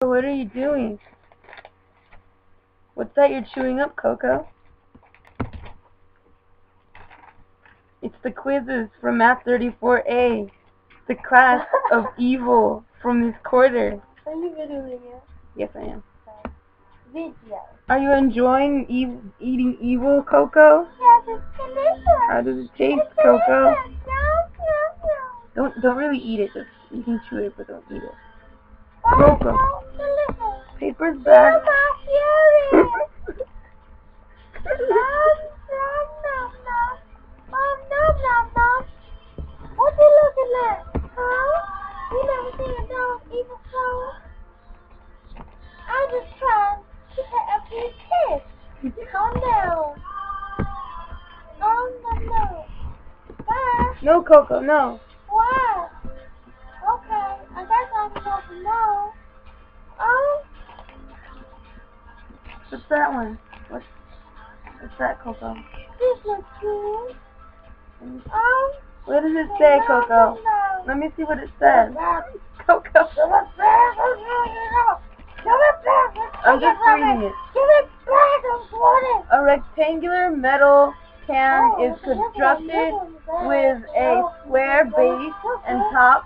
What are you doing? What's that you're chewing up, Coco? It's the quizzes from Math 34A, the class of evil from this quarter. Are you videoing it? Yes, I am. Video. Are you enjoying eating evil, Coco? Yes, it's delicious. How does it taste, It's Coco? delicious. Don't really eat it. Just you can chew it, but don't eat it. Oh, Coco. so delicious. Paper's back. What you looking at? Huh? You never seen a dog eat a soul? I just tried to pet up your kids. Calm down. No. Bye. No, Coco, no. What? Okay, I guess I'm supposed to know. Oh. What's that one? What's that, Coco? This looks good. Oh. What does it say, Coco? No. Let me see what it says. Coco. I'm just reading it. Give it back, I'm wanting. A rectangular metal can is constructed with a square base and top.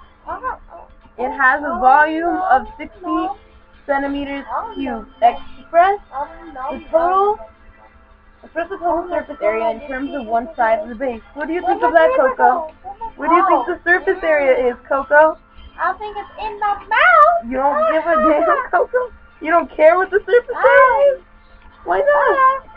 It has a volume of 60 centimeters cubed. Express the total surface area in terms of one side of the base. What do you think of that, Coco? What do you think the surface area is, Coco? I think it's in my mouth. You don't give a damn, Coco? You don't care what the surface area is? Why not?